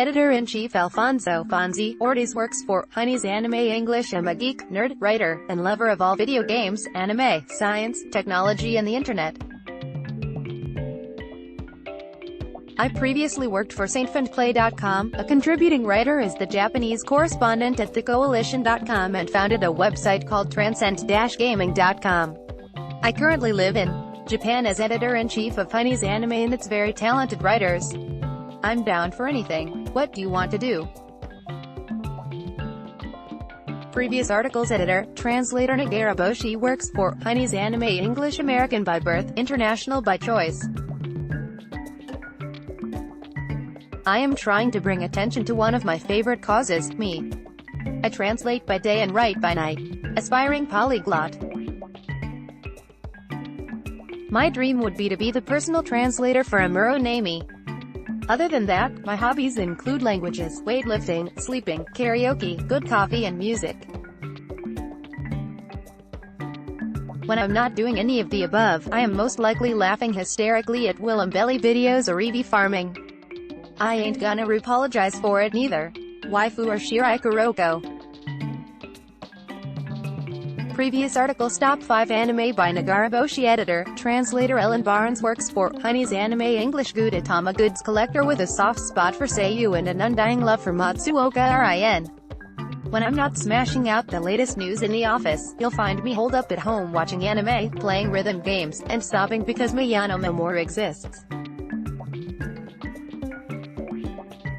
Editor-in-Chief Alfonso Fonzi Ortiz works for Honey's Anime English. I'm a geek, nerd, writer, and lover of all video games, anime, science, technology and the internet. I previously worked for saintfundplay.com, a contributing writer as the Japanese correspondent at thecoalition.com, and founded a website called transcend-gaming.com. I currently live in Japan as editor-in-chief of Honey's Anime and its very talented writers. I'm down for anything. What do you want to do? Previous articles editor, translator Nagaraboshi works for Honey's Anime English, American by birth, international by choice. I am trying to bring attention to one of my favorite causes, me. I translate by day and write by night. Aspiring polyglot. My dream would be to be the personal translator for Amuro Nami. Other than that, my hobbies include languages, weightlifting, sleeping, karaoke, good coffee and music. When I'm not doing any of the above, I am most likely laughing hysterically at Willem Belly videos or EV farming. I ain't gonna apologize for it neither. Waifu or Shirai Kuroko. Previous articles: Top 5 Anime by Nagaraboshi. Editor, translator Ellen Barnes works for Honey's Anime English. Gudetama goods collector with a soft spot for Seiyu and an undying love for Matsuoka Rin. When I'm not smashing out the latest news in the office, you'll find me holed up at home watching anime, playing rhythm games, and sobbing because Miyano no more exists.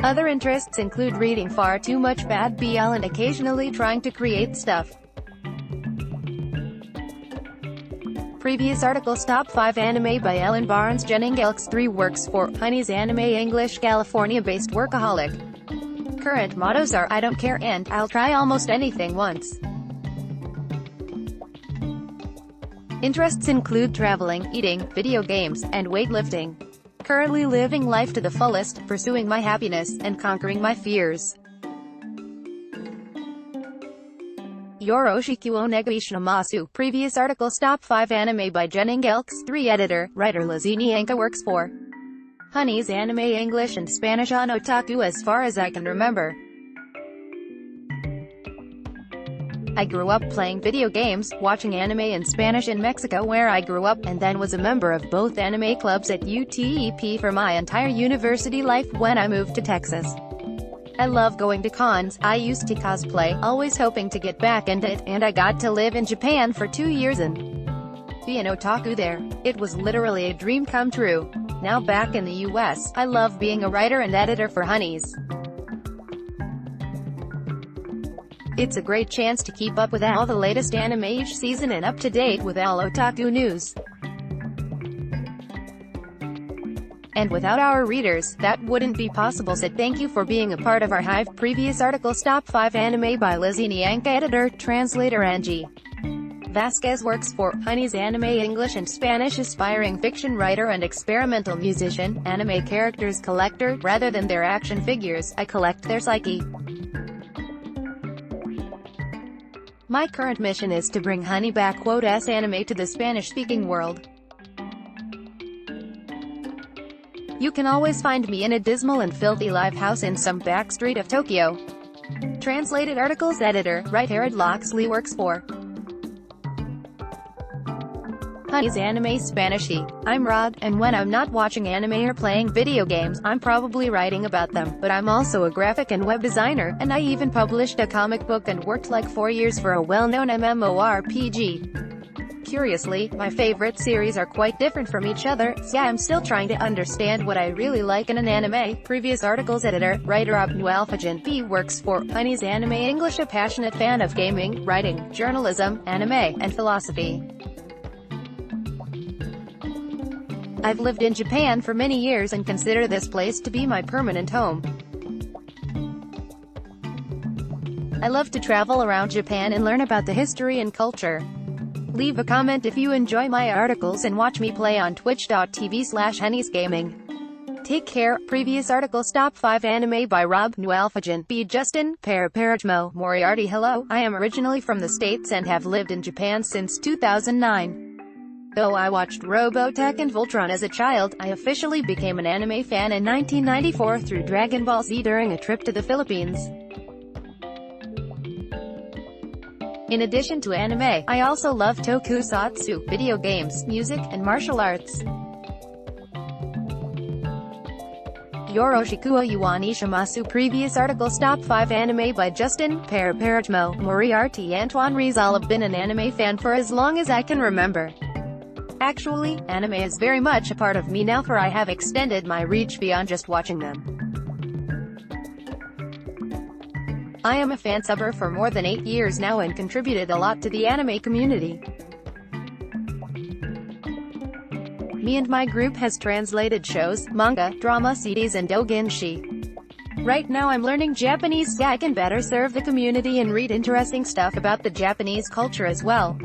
Other interests include reading far too much bad BL and occasionally trying to create stuff. Previous articles: Top 5 Anime by Ellen Barnes. Jennings Elks3 works for Honey's Anime English, California-based workaholic. Current mottos are, I don't care and I'll try almost anything once. Interests include traveling, eating, video games, and weightlifting. Currently living life to the fullest, pursuing my happiness, and conquering my fears. Yoroshiku Onegaishinamasu. Previous articles: Top 5 Anime by Jennings Elks3. Editor, writer Lazini Anka works for Honey's Anime English and Spanish on otaku as far as I can remember. I grew up playing video games, watching anime in Spanish in Mexico where I grew up, and then was a member of both anime clubs at UTEP for my entire university life when I moved to Texas. I love going to cons. I used to cosplay, always hoping to get back into it, and I got to live in Japan for 2 years and be an otaku there. It was literally a dream come true. Now back in the US, I love being a writer and editor for Honey's. It's a great chance to keep up with all the latest anime each season and up to date with all otaku news. And without our readers, that wouldn't be possible. So thank you for being a part of our hive. Previous articles: Top 5 Anime by Lizzie Nyanka. Editor, translator Angie Vasquez works for Honey's Anime English and Spanish. Aspiring fiction writer and experimental musician, anime characters collector. Rather than their action figures, I collect their psyche. My current mission is to bring Honey back *s anime to the Spanish-speaking world. You can always find me in a dismal and filthy live house in some back street of Tokyo. Translated articles. Editor, right-haired Loxley works for Honey's Anime Spanishy. I'm Rod, and when I'm not watching anime or playing video games, I'm probably writing about them, but I'm also a graphic and web designer, and I even published a comic book and worked like 4 years for a well-known MMORPG. Curiously, my favorite series are quite different from each other, so I'm still trying to understand what I really like in an anime. Previous articles. Editor, writer Abnualfajan B works for Honey's Anime English. A passionate fan of gaming, writing, journalism, anime, and philosophy. I've lived in Japan for many years and consider this place to be my permanent home. I love to travel around Japan and learn about the history and culture. Leave a comment if you enjoy my articles and watch me play on twitch.tv/honeysgaming. Take care. Previous articles: Top 5 Anime by Rob Nualfajan B. Justin Paraparajmo Moriarty. Hello, I am originally from the States and have lived in Japan since 2009. Though I watched Robotech and Voltron as a child, I officially became an anime fan in 1994 through Dragon Ball Z during a trip to the Philippines. In addition to anime, I also love tokusatsu, video games, music, and martial arts. Yoroshiku o Yuani Shimasu. Previous articles. Top 5 anime by Justin Parajmo Moriarty. Antoine Rizal. I've been an anime fan for as long as I can remember. Actually, anime is very much a part of me now, for I have extended my reach beyond just watching them. I am a fan subber for more than 8 years now and contributed a lot to the anime community. Me and my group has translated shows, manga, drama CDs and doujinshi. Right now I'm learning Japanese so I can better serve the community and read interesting stuff about the Japanese culture as well.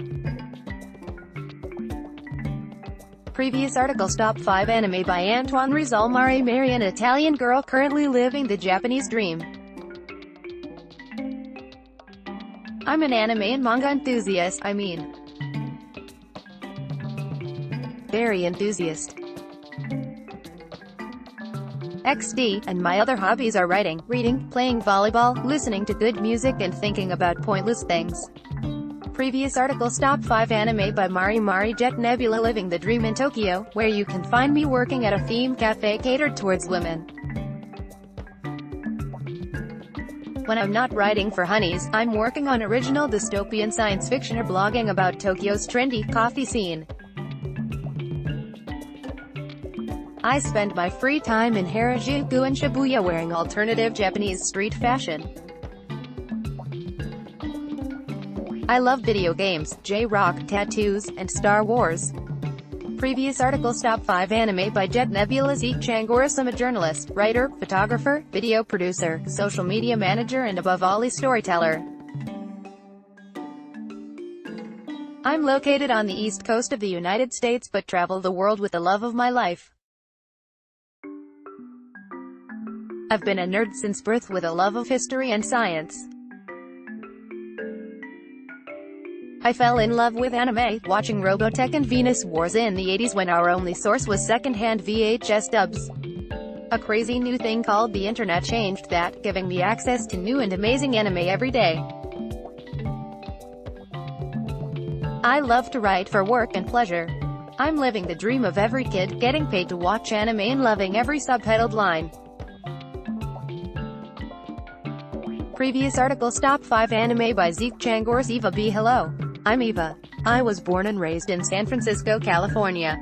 Previous articles. Top 5 anime by Antoine Rizal. Mari Mary, an Italian girl currently living the Japanese dream. I'm an anime and manga enthusiast, very enthusiast. XD, and my other hobbies are writing, reading, playing volleyball, listening to good music and thinking about pointless things. Previous articles. Top 5 anime by Mari Jet Nebula. Living the dream in Tokyo, where you can find me working at a theme cafe catered towards women. When I'm not writing for honeys, I'm working on original dystopian science fiction or blogging about Tokyo's trendy coffee scene. I spend my free time in Harajuku and Shibuya wearing alternative Japanese street fashion. I love video games, J-rock, tattoos, and Star Wars. Previous articles. Top 5 anime by Jet Nebula. Zeke Changoris. I'm a journalist, writer, photographer, video producer, social media manager and above all a storyteller. I'm located on the east coast of the United States but travel the world with the love of my life. I've been a nerd since birth with a love of history and science. I fell in love with anime, watching Robotech and Venus Wars in the 80s when our only source was second-hand VHS dubs. A crazy new thing called the internet changed that, giving me access to new and amazing anime every day. I love to write for work and pleasure. I'm living the dream of every kid, getting paid to watch anime and loving every subtitled line. Previous articles. Top 5 anime by Zeke Changoris. Eva B. Hello. I'm Eva. I was born and raised in San Francisco, California.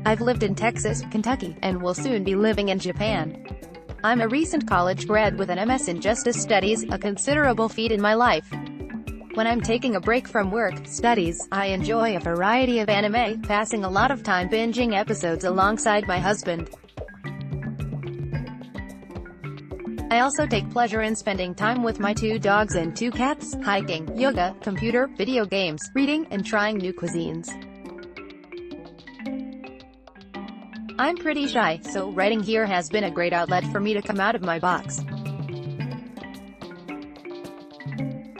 I've lived in Texas, Kentucky, and will soon be living in Japan. I'm a recent college grad with an MS in Justice Studies, a considerable feat in my life. When I'm taking a break from work, studies, I enjoy a variety of anime, passing a lot of time binging episodes alongside my husband. I also take pleasure in spending time with my 2 dogs and 2 cats, hiking, yoga, computer, video games, reading, and trying new cuisines. I'm pretty shy, so writing here has been a great outlet for me to come out of my box.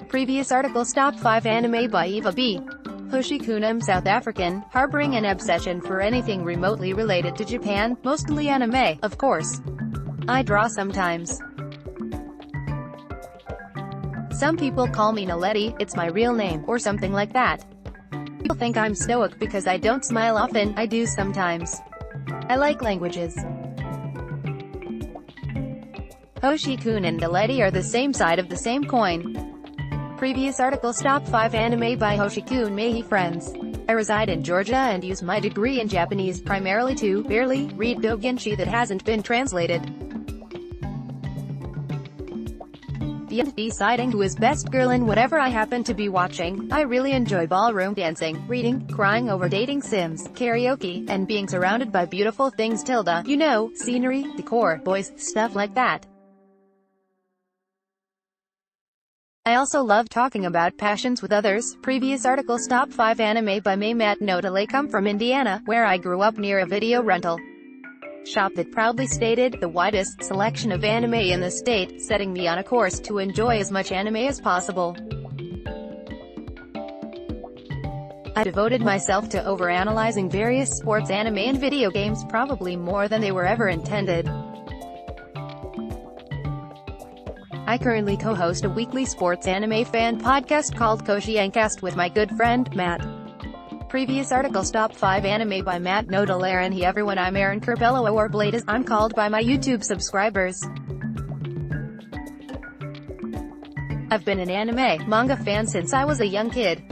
Previous articles. Top 5 anime by Eva B. Hoshikun. I'm South African, harboring an obsession for anything remotely related to Japan, mostly anime, of course. I draw sometimes. Some people call me Naledi, it's my real name, or something like that. People think I'm stoic because I don't smile often, I do sometimes. I like languages. Hoshikun and Naledi are the same side of the same coin. Previous articles. Top 5 anime by Hoshikun. Mehi friends. I reside in Georgia and use my degree in Japanese primarily to, barely, read doujinshi that hasn't been translated. Beyond deciding who is best girl in whatever I happen to be watching, I really enjoy ballroom dancing, reading, crying over dating sims, karaoke, and being surrounded by beautiful things you know, scenery, decor, boys, stuff like that. I also love talking about passions with others. Previous articles. Top 5 anime by Maymat Notale. Come from Indiana, where I grew up near a video rental shop that proudly stated, the widest selection of anime in the state, setting me on a course to enjoy as much anime as possible. I devoted myself to overanalyzing various sports, anime and video games, probably more than they were ever intended. I currently co-host a weekly sports anime fan podcast called Koshiancast with my good friend, Matt. Previous articles: Top 5 Anime by Matt Nodal. Aaron He Everyone. I'm Aaron Curbello, or Blade as I'm called by my YouTube subscribers. I've been an anime, manga fan since I was a young kid.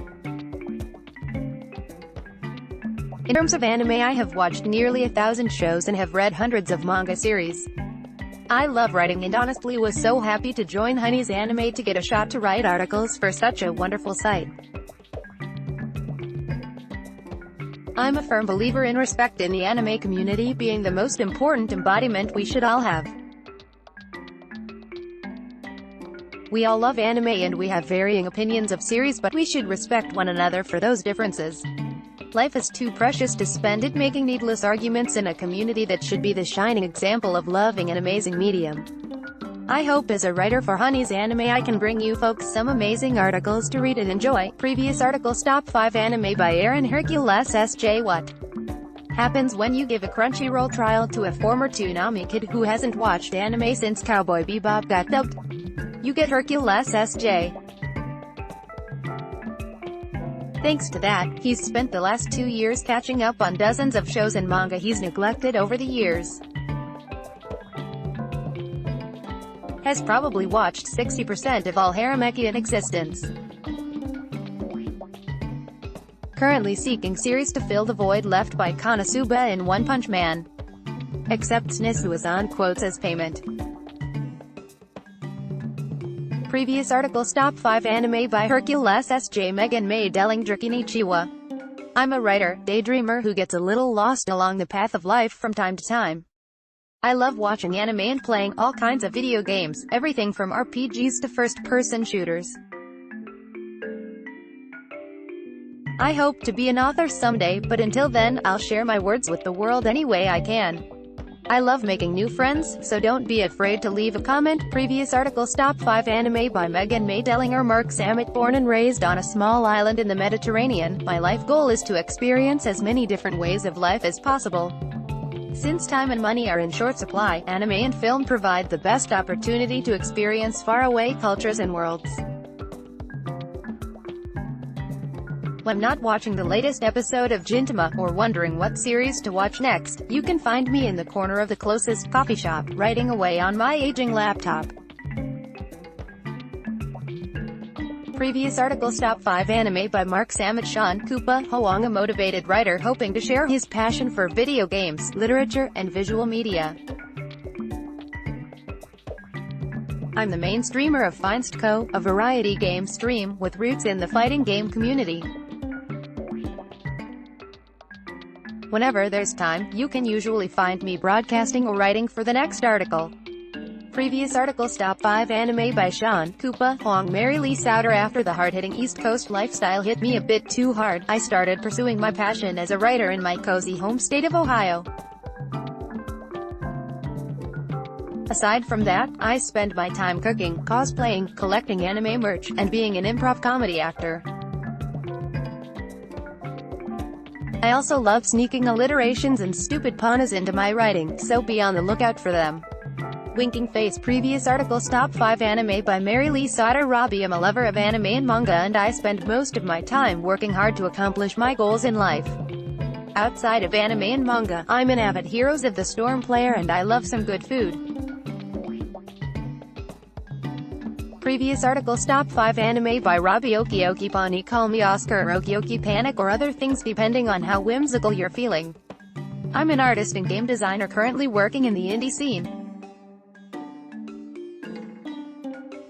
In terms of anime, I have watched nearly 1,000 shows and have read hundreds of manga series. I love writing and honestly was so happy to join Honey's Anime to get a shot to write articles for such a wonderful site. I'm a firm believer in respect in the anime community being the most important embodiment we should all have. We all love anime and we have varying opinions of series, but we should respect one another for those differences. Life is too precious to spend it making needless arguments in a community that should be the shining example of loving an amazing medium. I hope as a writer for Honey's Anime I can bring you folks some amazing articles to read and enjoy. Previous articles: Top 5 Anime by Aaron Hercules SJ. What happens when you give a Crunchyroll trial to a former Toonami kid who hasn't watched anime since Cowboy Bebop got dubbed? You get Hercules SJ. Thanks to that, he's spent the last 2 years catching up on dozens of shows and manga he's neglected over the years. Has probably watched 60% of all Harameki in existence. Currently seeking series to fill the void left by Konosuba and One Punch Man. Accepts Nisu as on quotes as payment. Previous articles: Top 5 Anime by Hercules SJ. Megan May Dellinger. Konnichiwa. I'm a writer, daydreamer who gets a little lost along the path of life from time to time. I love watching anime and playing all kinds of video games, everything from RPGs to first-person shooters. I hope to be an author someday, but until then, I'll share my words with the world any way I can. I love making new friends, so don't be afraid to leave a comment. Previous articles: Top 5 Anime by Megan May Dellinger. Mark Samet. Born and raised on a small island in the Mediterranean, my life goal is to experience as many different ways of life as possible. Since time and money are in short supply, anime and film provide the best opportunity to experience faraway cultures and worlds. When not watching the latest episode of Gintama, or wondering what series to watch next, you can find me in the corner of the closest coffee shop, writing away on my aging laptop. Previous articles: Top 5 Anime by Mark Samet. Sean Koopa Hoang, a motivated writer hoping to share his passion for video games, literature, and visual media. I'm the main streamer of Finest Co., a variety game stream with roots in the fighting game community. Whenever there's time, you can usually find me broadcasting or writing for the next article. Previous articles: Top 5 Anime by Sean Koopa Hoang. Mary Lee Souter. After the hard-hitting East Coast lifestyle hit me a bit too hard, I started pursuing my passion as a writer in my cozy home state of Ohio. Aside from that, I spend my time cooking, cosplaying, collecting anime merch, and being an improv comedy actor. I also love sneaking alliterations and stupid puns into my writing, so be on the lookout for them. Winking face. Previous articles: Top 5 Anime by Mary Lee Sauter. Robbie. I'm a lover of anime and manga, and I spend most of my time working hard to accomplish my goals in life. Outside of anime and manga, I'm an avid Heroes of the Storm player and I love some good food. Previous articles: Top 5 Anime by Robbie. Okioki Pani. Call me Oscar, or Okioki Panic, or other things depending on how whimsical you're feeling. I'm an artist and game designer currently working in the indie scene.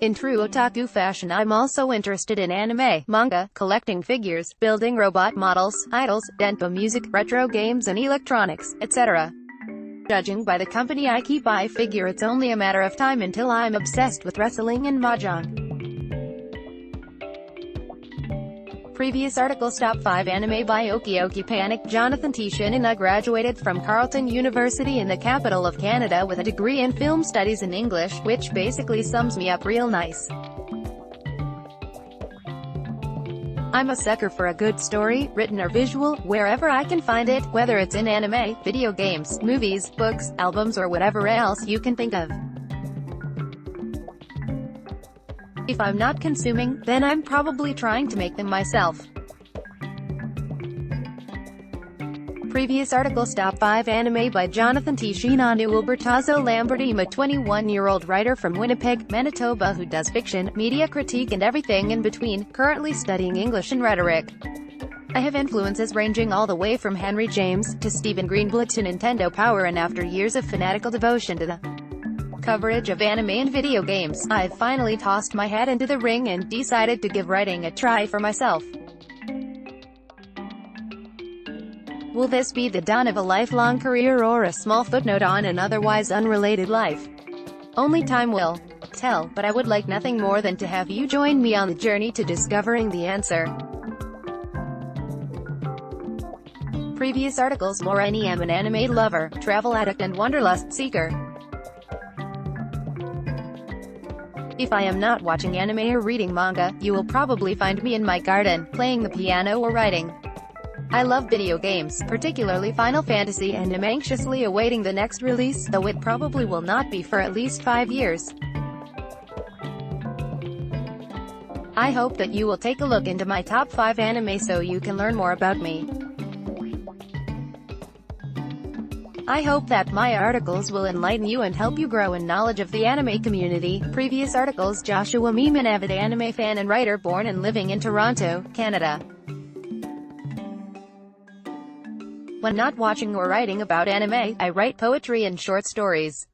In true otaku fashion, I'm also interested in anime, manga, collecting figures, building robot models, idols, denpa music, retro games and electronics, etc. Judging by the company I keep, I figure it's only a matter of time until I'm obsessed with wrestling and mahjong. Previous articles: Top 5 Anime by Okioki Panic. Jonathan T. Shannon. I graduated from Carleton University in the capital of Canada with a degree in film studies in English, which basically sums me up real nice. I'm a sucker for a good story, written or visual, wherever I can find it, whether it's in anime, video games, movies, books, albums or whatever else you can think of. If I'm not consuming, then I'm probably trying to make them myself. Previous articles: Top 5 Anime by Jonathan T. Shinanu Albertazo Lamberti, a 21-year-old writer from Winnipeg, Manitoba who does fiction, media critique and everything in between, currently studying English and rhetoric. I have influences ranging all the way from Henry James, to Stephen Greenblatt to Nintendo Power, and after years of fanatical devotion to the coverage of anime and video games, I've finally tossed my hat into the ring and decided to give writing a try for myself. Will this be the dawn of a lifelong career or a small footnote on an otherwise unrelated life? Only time will tell, but I would like nothing more than to have you join me on the journey to discovering the answer. Previous articles: Lorraine am an anime lover, travel addict and wanderlust seeker. If I am not watching anime or reading manga, you will probably find me in my garden, playing the piano or writing. I love video games, particularly Final Fantasy, and am anxiously awaiting the next release, though it probably will not be for at least 5 years. I hope that you will take a look into my top 5 anime so you can learn more about me. I hope that my articles will enlighten you and help you grow in knowledge of the anime community. Previous articles: Joshua Meme, an avid anime fan and writer born and living in Toronto, Canada. When not watching or writing about anime, I write poetry and short stories.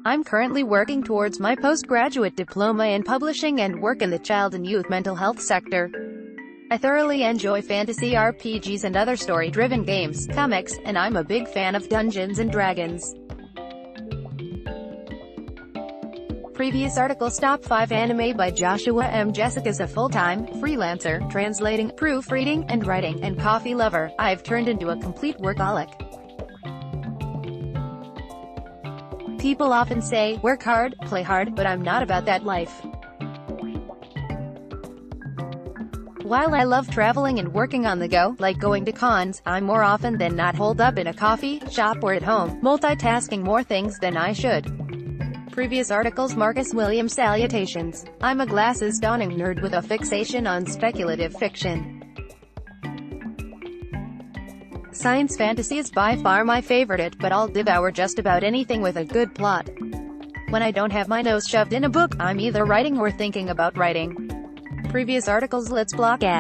I'm currently working towards my postgraduate diploma in publishing and work in the child and youth mental health sector. I thoroughly enjoy fantasy RPGs and other story-driven games, comics, and I'm a big fan of Dungeons & Dragons. Previous articles: Top 5 Anime by Joshua M. Jessica's a full-time freelancer, translating, proofreading, and writing, and coffee lover. I've turned into a complete workaholic. People often say, work hard, play hard, but I'm not about that life. While I love traveling and working on the go, like going to cons, I'm more often than not holed up in a coffee shop or at home, multitasking more things than I should. Previous articles: Marcus Williams Salutations. I'm a glasses-donning nerd with a fixation on speculative fiction. Science fantasy is by far my favorite, but I'll devour just about anything with a good plot. When I don't have my nose shoved in a book, I'm either writing or thinking about writing. Previous articles: Let's Block Ad.